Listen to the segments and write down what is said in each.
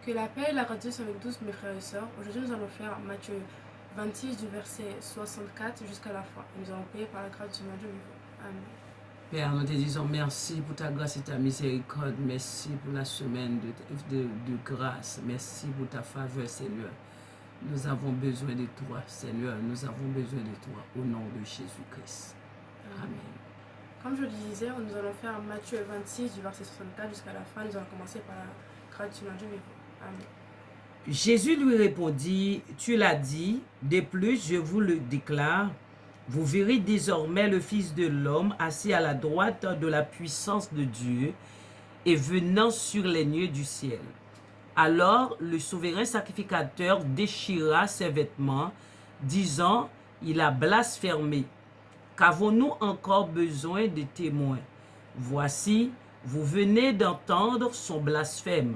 Que la paix et la grâce soient avec tous mes frères et sœurs. Aujourd'hui, nous allons faire Matthieu 26 du verset 64 jusqu'à la fin. Et nous allons prier par la grâce du Seigneur Dieu vivant. Amen. Père, nous te disons merci pour ta grâce et ta miséricorde. Merci pour la semaine de grâce. Merci pour ta faveur, Seigneur. Nous avons besoin de toi, Seigneur. Nous avons besoin de toi au nom de Jésus-Christ. Amen. Comme je le disais, nous allons faire Matthieu 26 du verset 64 jusqu'à la fin. Nous allons commencer par la grâce du Seigneur Dieu vivant. Amen. Jésus lui répondit, tu l'as dit, de plus je vous le déclare, vous verrez désormais le Fils de l'homme assis à la droite de la puissance de Dieu et venant sur les nuées du ciel. Alors le souverain sacrificateur déchira ses vêtements, disant, il a blasphémé. Qu'avons-nous encore besoin de témoins? Voici, vous venez d'entendre son blasphème.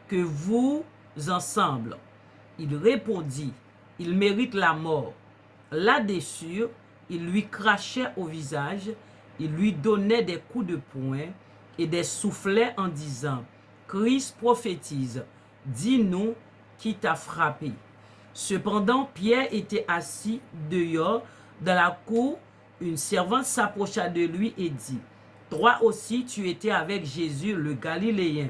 Que vous ensemble. Il répondit, il mérite la mort. Là-dessus, il lui crachait au visage, il lui donnait des coups de poing et des soufflets en disant, Christ prophétise, dis-nous qui t'a frappé. Cependant, Pierre était assis dehors dans la cour. Une servante s'approcha de lui et dit, toi aussi tu étais avec Jésus le Galiléen.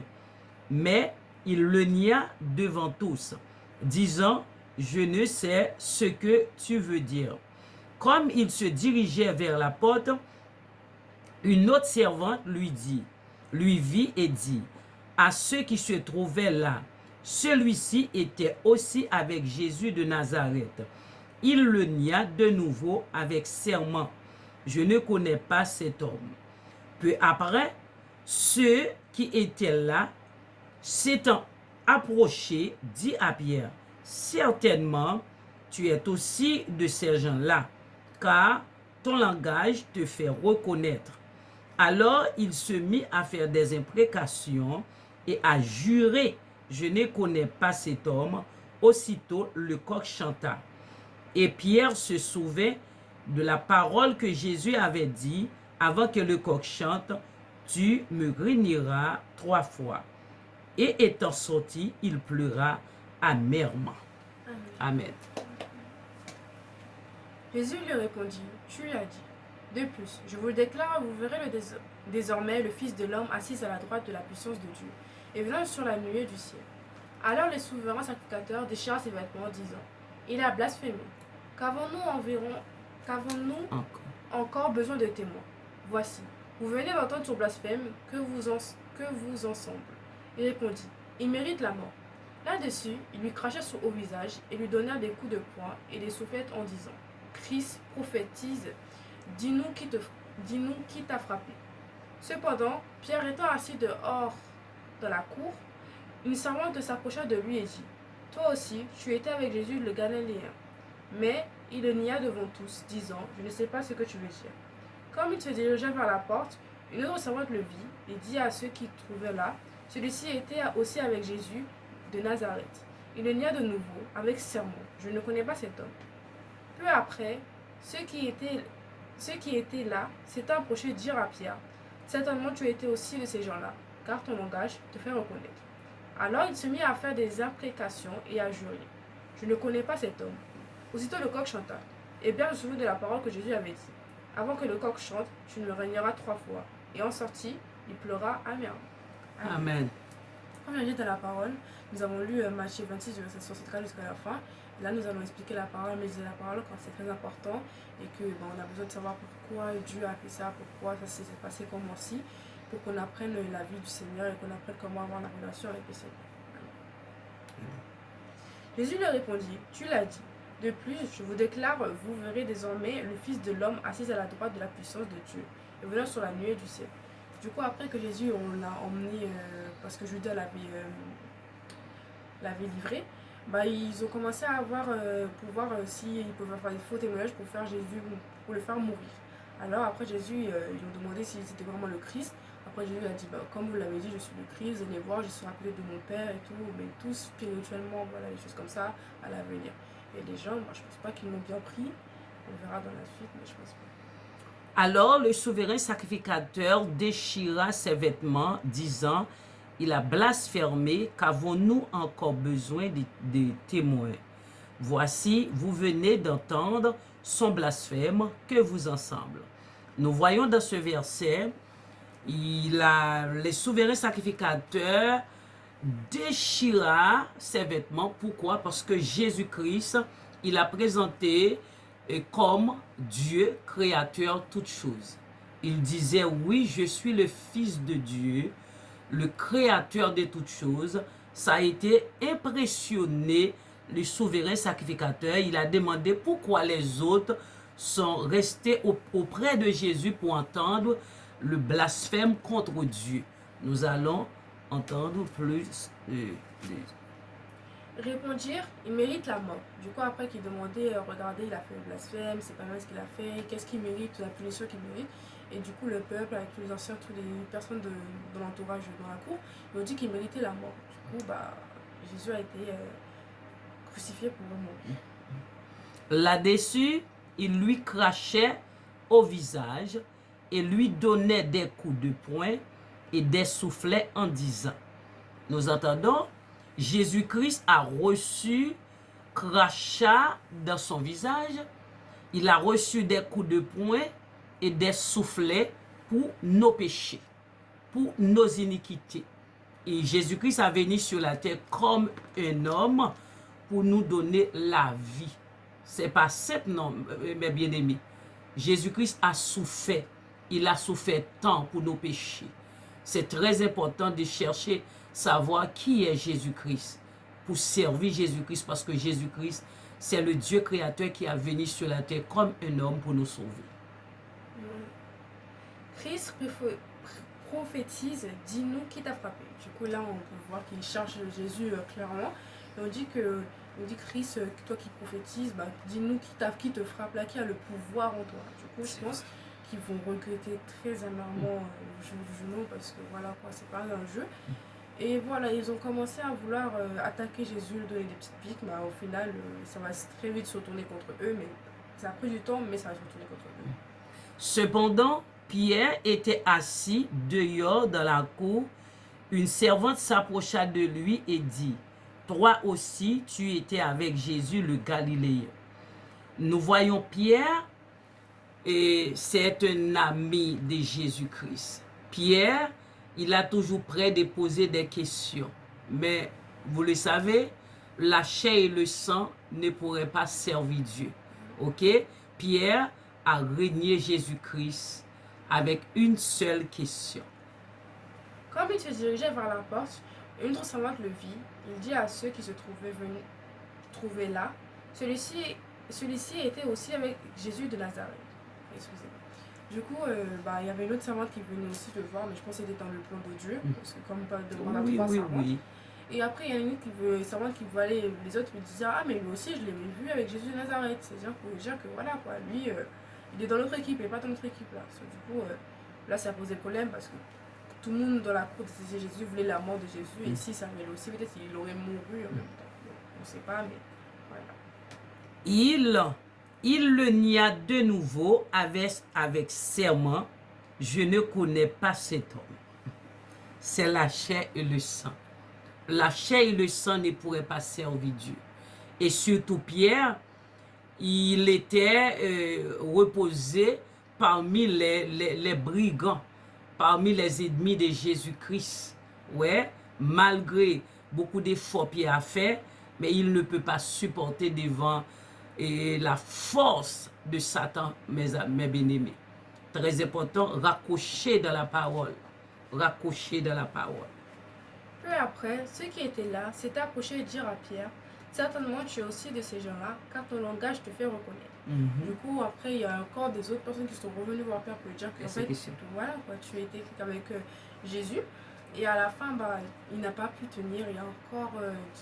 Mais il le nia devant tous, disant, je ne sais ce que tu veux dire. Comme il se dirigeait vers la porte, une autre servante lui vit et dit, à ceux qui se trouvaient là, celui-ci était aussi avec Jésus de Nazareth. Il le nia de nouveau avec serment, je ne connais pas cet homme. Peu après, ceux qui étaient là, s'étant approché, dit à Pierre, certainement, tu es aussi de ces gens-là, car ton langage te fait reconnaître. Alors il se mit à faire des imprécations et à jurer, je ne connais pas cet homme. Aussitôt le coq chanta. Et Pierre se souvint de la parole que Jésus avait dit avant que le coq chante, tu me réuniras 3 fois. Et étant sorti, il pleura amèrement. Amen. Jésus lui répondit, tu l'as dit. De plus, je vous le déclare, vous verrez désormais le Fils de l'homme assis à la droite de la puissance de Dieu, et venant sur la nuée du ciel. Alors les souverains sacrificateurs déchirent ses vêtements, disant, il a blasphémé. Qu'avons-nous encore besoin de témoins? Voici, vous venez d'entendre son blasphème, que vous ensemble. Il répondit, il mérite la mort. Là-dessus, il lui crachait au visage et lui donna des coups de poing et des soufflettes en disant, Christ prophétise, dis-nous qui t'a frappé. Cependant, Pierre étant assis dehors dans la cour, une servante s'approcha de lui et dit, toi aussi, tu étais avec Jésus le Galiléen. Mais il le nia devant tous, disant, je ne sais pas ce que tu veux dire. Comme il se dirigeait vers la porte, une autre servante le vit et dit à ceux qui trouvaient là, celui-ci était aussi avec Jésus de Nazareth. Il le nia de nouveau, avec serment, je ne connais pas cet homme. Peu après, ceux qui étaient là s'étant approchés dirent à Pierre, certainement tu étais aussi de ces gens-là, car ton langage te fait reconnaître. Alors il se mit à faire des imprécations et à jurer, je ne connais pas cet homme. Aussitôt le coq chanta, et Pierre se souvint de la parole que Jésus avait dit, avant que le coq chante, tu me régneras 3 fois. Et en sortit, il pleura amèrement. Amen. Comme je l'ai dit dans la parole, nous avons lu Matthieu 26, du verset 64 jusqu'à la fin. Là, nous allons expliquer la parole, mais c'est la parole quand c'est très important et que on a besoin de savoir pourquoi Dieu a fait ça, pourquoi ça s'est passé comme aussi, pour qu'on apprenne la vie du Seigneur et qu'on apprenne comment avoir la relation avec le Seigneur. Jésus leur répondit, tu l'as dit. De plus, je vous déclare, vous verrez désormais le Fils de l'homme assis à la droite de la puissance de Dieu et venant sur la nuée du ciel. Du coup, après que Jésus on l'a emmené, parce que Judas l'avait livré, ils ont commencé à avoir, pour voir s'ils pouvaient faire des faux témoignages pour faire Jésus, pour le faire mourir. Alors après Jésus, ils ont demandé si c'était vraiment le Christ. Après Jésus a dit, comme vous l'avez dit, je suis le Christ, vous allez voir, je suis à côté de mon Père et tout, mais tout spirituellement, voilà, des choses comme ça à l'avenir. Et les gens, je pense pas qu'ils l'ont bien pris, on verra dans la suite, mais je pense pas. Alors le souverain sacrificateur déchira ses vêtements, disant, il a blasphémé, qu'avons-nous encore besoin de témoins? Voici, vous venez d'entendre son blasphème, que vous ensemble. Nous voyons dans ce verset, les souverains sacrificateurs déchira ses vêtements. Pourquoi? Parce que Jésus-Christ, il a présenté comme Dieu, créateur toutes choses. Il disait, oui, je suis le Fils de Dieu, le créateur de toutes choses. Ça a été impressionné, le souverain sacrificateur. Il a demandé pourquoi les autres sont restés auprès de Jésus pour entendre le blasphème contre Dieu. Nous allons entendre plus. Répondirent, il mérite la mort. Du coup, après qu'il demandait, regardez, il a fait le blasphème, c'est pas mal ce qu'il a fait, qu'est-ce qu'il mérite, la punition qu'il mérite. Et du coup, le peuple, avec tous les anciens, toutes les personnes de l'entourage dans la cour, ils ont dit qu'il méritait la mort. Du coup, Jésus a été crucifié pour le mort. Là-dessus, il lui crachait au visage et lui donnait des coups de poing et des soufflets en disant, nous entendons, Jésus-Christ a reçu crachat dans son visage, il a reçu des coups de poing et des soufflets pour nos péchés, pour nos iniquités. Et Jésus-Christ a venu sur la terre comme un homme pour nous donner la vie. C'est pas simple, non, mes bien-aimés. Jésus-Christ a souffert. Il a souffert tant pour nos péchés. C'est très important de chercher, savoir qui est Jésus-Christ, pour servir Jésus-Christ, parce que Jésus-Christ, c'est le Dieu créateur qui a venu sur la terre comme un homme pour nous sauver. Christ prophétise, dis-nous qui t'a frappé. Du coup, là, on peut voir qu'il cherche Jésus clairement. Et on dit Christ, toi qui prophétises, dis-nous qui te frappe là, qui a le pouvoir en toi. Du coup, je pense qu'ils vont regretter très amèrement le jour du genou, parce que voilà, quoi, c'est pas un jeu. Et voilà, ils ont commencé à vouloir attaquer Jésus, lui donner des petites piques, mais au final, ça va très vite se retourner contre eux, mais ça a pris du temps, mais ça va se retourner contre eux. Cependant, Pierre était assis dehors dans la cour. Une servante s'approcha de lui et dit, toi aussi, tu étais avec Jésus le Galiléen. Nous voyons Pierre, et c'est un ami de Jésus-Christ. Pierre, il a toujours prêt de poser des questions. Mais vous le savez, la chair et le sang ne pourraient pas servir Dieu. Ok? Pierre a régné Jésus-Christ avec une seule question. Comme il se dirigeait vers la porte, une autre servante le vit. Il dit à ceux qui se trouvaient venus trouver là, celui-ci était aussi avec Jésus de Nazareth. Excusez-moi. Du coup, il y avait une autre servante qui venait aussi le voir, mais je pense que c'était dans le plan de Dieu, parce que comme pas devant la trois servantes. Et après, il y a une servante qui voit les autres, lui disait, ah, mais lui aussi, je l'ai vu avec Jésus de Nazareth. C'est-à-dire pour dire que voilà, quoi, lui, il est dans notre équipe, il n'est pas dans notre équipe là. Du coup, là, ça posait problème parce que tout le monde dans la cour de Jésus voulait la mort de Jésus, et si ça avait aussi, peut-être qu'il aurait mouru en même temps. On ne sait pas, mais voilà. Il le nia de nouveau avec serment, je ne connais pas cet homme. C'est la chair et le sang. La chair et le sang ne pourraient pas servir Dieu. Et surtout Pierre, il était reposé parmi les brigands, parmi les ennemis de Jésus-Christ. Ouais, malgré beaucoup d'efforts Pierre a fait, mais il ne peut pas supporter devant la force de Satan, mes bien-aimés. Très important, raccrocher dans la parole. Raccrocher dans la parole. Peu après, ceux qui étaient là s'étaient approchés et dirent à Pierre, certainement tu es aussi de ces gens-là, car ton langage te fait reconnaître. Du coup, après, il y a encore des autres personnes qui sont revenues voir Pierre pour dire que en fait, voilà, quoi, tu étais avec Jésus. Et à la fin, il n'a pas pu tenir, il y a encore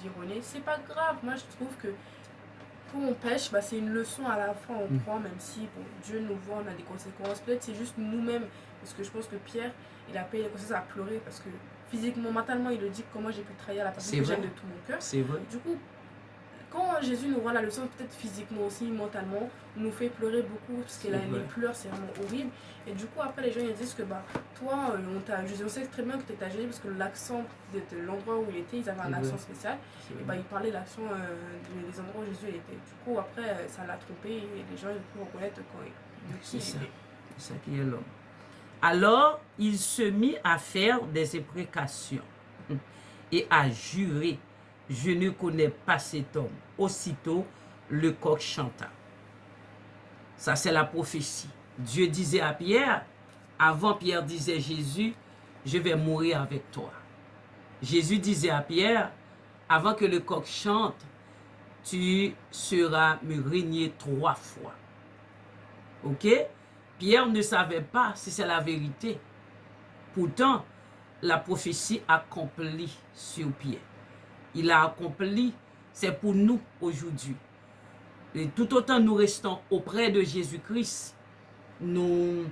d'ironie. C'est pas grave, moi je trouve que quand on pêche, c'est une leçon à la fin, on prend, même si Dieu nous voit, on a des conséquences. Peut-être c'est juste nous-mêmes, parce que je pense que Pierre, il a payé les conséquences à pleurer, parce que physiquement, mentalement, il le dit comment j'ai pu trahir la personne que j'aime de tout mon cœur. C'est vrai. Du coup, quand Jésus nous rend la leçon, peut-être physiquement aussi, mentalement, nous fait pleurer beaucoup, parce que les pleurs, c'est vraiment horrible. Et du coup, après, les gens ils disent que toi, on sait très bien que tu étais à Jésus, parce que l'accent de l'endroit où il était, ils avaient un accent spécial. Et ils parlaient l'accent des endroits où Jésus était. Du coup, après, ça l'a trompé, et les gens ils peuvent reconnaître quand c'est ça. C'est ça qui est l'homme. Alors, il se mit à faire des imprécations et à jurer. Je ne connais pas cet homme. Aussitôt, le coq chanta. Ça, c'est la prophétie. Dieu disait à Pierre, avant Pierre disait Jésus, je vais mourir avec toi. Jésus disait à Pierre, avant que le coq chante, tu seras me régner 3 fois. Ok? Pierre ne savait pas si c'est la vérité. Pourtant, la prophétie accomplie sur Pierre. Il a accompli, c'est pour nous aujourd'hui. Et tout autant nous restons auprès de Jésus-Christ, nous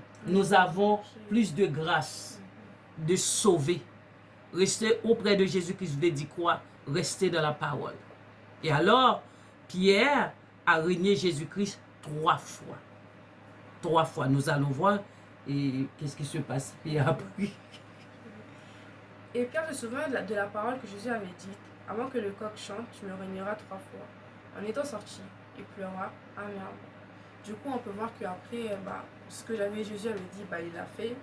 avons plus de grâce de sauver. Rester auprès de Jésus-Christ veut dire quoi? Rester dans la parole. Et alors, Pierre a régné Jésus-Christ 3 fois. 3 fois. Nous allons voir et qu'est-ce qui se passe. Pierre a pris. Et Pierre se souvint de la parole que Jésus avait dite. Avant que le coq chante, tu me régneras 3 fois. En étant sorti, il pleura amèrement. Du coup, on peut voir qu'après, ce que Jésus avait dit, il l'a fait.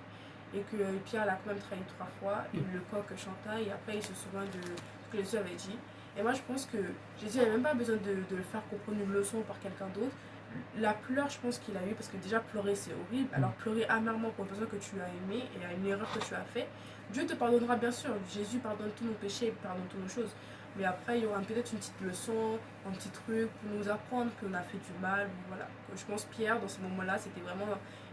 Et que Pierre l'a quand même trahi 3 fois. Et le coq chanta. Et après, il se souvint de ce que Jésus avait dit. Et moi, je pense que Jésus n'avait même pas besoin de le faire comprendre une leçon par quelqu'un d'autre. La pleure, je pense qu'il a eu, parce que déjà pleurer c'est horrible. Alors pleurer amèrement pour une personne que tu as aimée et à une erreur que tu as fait, Dieu te pardonnera bien sûr. Jésus pardonne tous nos péchés, il pardonne toutes nos choses. Mais après, il y aura peut-être une petite leçon, un petit truc pour nous apprendre qu'on a fait du mal. Voilà. Je pense que Pierre, dans ce moment-là, c'était vraiment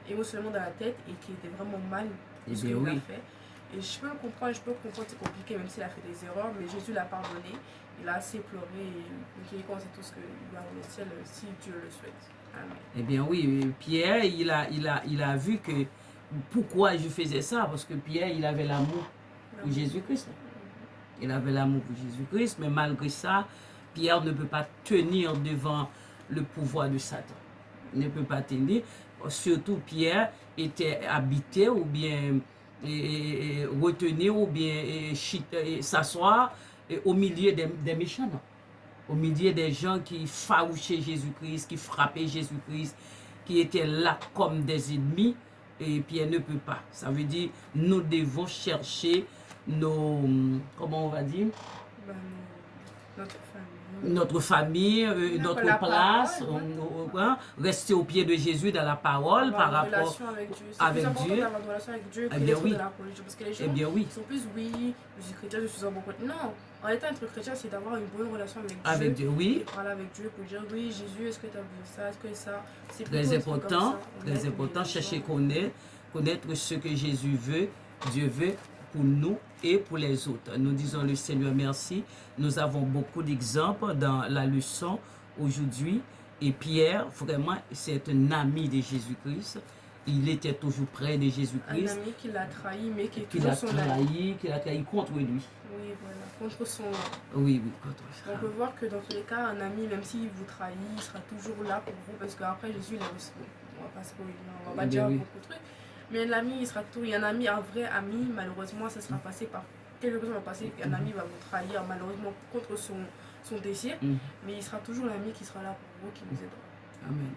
émotionnellement dans la tête et qu'il était vraiment mal de ce qu'il a fait. Et je peux le comprendre, c'est compliqué, même s'il a fait des erreurs, mais Jésus l'a pardonné. Il a assez pleuré et il c'est tout ce qu'il va dans le ciel si Dieu le souhaite. Amen. Eh bien oui, Pierre, il a vu que pourquoi je faisais ça, parce que Pierre, il avait l'amour pour Jésus-Christ. Il avait l'amour pour Jésus-Christ, mais malgré ça, Pierre ne peut pas tenir devant le pouvoir de Satan. Il ne peut pas tenir. Surtout, Pierre était habité ou bien retenu ou bien s'asseoir au milieu des méchants. Non? Au milieu des gens qui farouchaient Jésus-Christ, qui frappaient Jésus-Christ, qui étaient là comme des ennemis. Et Pierre ne peut pas. Ça veut dire, nous devons chercher comment on va dire, notre famille, notre place, rester au pied de Jésus dans la parole par rapport avec Dieu. D'avoir une relation avec Dieu que les autres de la religion. Parce que les gens sont plus, je suis chrétien, je suis un bon chrétien. Non, en étant être chrétien, c'est d'avoir une bonne relation avec Dieu. Avec Dieu, oui. Parler avec Dieu pour dire, oui, Jésus, est-ce que tu as vu ça, est-ce que ça. C'est très important, chercher connaître ce que Jésus veut, Dieu veut pour nous et pour les autres. Nous disons le Seigneur merci. Nous avons beaucoup d'exemples dans la leçon aujourd'hui. Et Pierre, vraiment, c'est un ami de Jésus-Christ. Il était toujours près de Jésus-Christ. Un ami qui l'a trahi, mais qui est toujours son ami. Qui l'a trahi contre lui. Oui, voilà, contre son... Oui, contre ça. On peut voir que dans tous les cas, un ami, même s'il vous trahit, il sera toujours là pour vous. Parce qu'après, Jésus, il a aussi... On va pas spoiler, on va pas dire beaucoup de trucs. Mais l'ami, il sera toujours... un ami, un vrai ami, malheureusement, ça sera passé par... Quelque chose va passer, un ami va vous trahir, malheureusement, contre son désir. Mais il sera toujours l'ami qui sera là pour vous, qui vous aidera. Amen.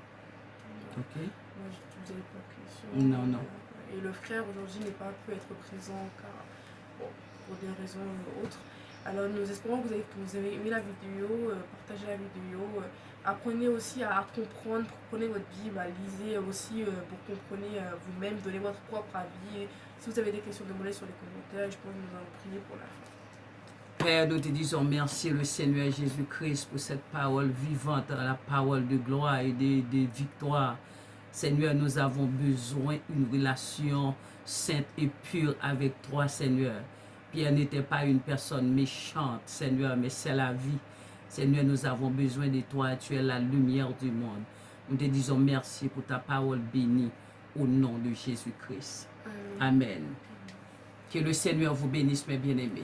Ok. Moi, vous n'avez pas de question. Non. Et le frère, aujourd'hui, n'est pas pu être présent, car... pour des raisons autres. Alors nous espérons que vous avez aimé la vidéo, partagez la vidéo, apprenez aussi à comprendre, prenez votre Bible, lisez aussi pour comprendre vous-même, donnez votre propre avis. Si vous avez des questions, demandez sur les commentaires, je pense que nous allons prier pour la fin. Père, nous te disons merci le Seigneur Jésus-Christ pour cette parole vivante, la parole de gloire et de victoire. Seigneur, nous avons besoin d'une relation sainte et pure avec toi, Seigneur. Pierre n'était pas une personne méchante, Seigneur, mais c'est la vie. Seigneur, nous avons besoin de toi, tu es la lumière du monde. Nous te disons merci pour ta parole bénie au nom de Jésus-Christ. Amen. Que le Seigneur vous bénisse, mes bien-aimés.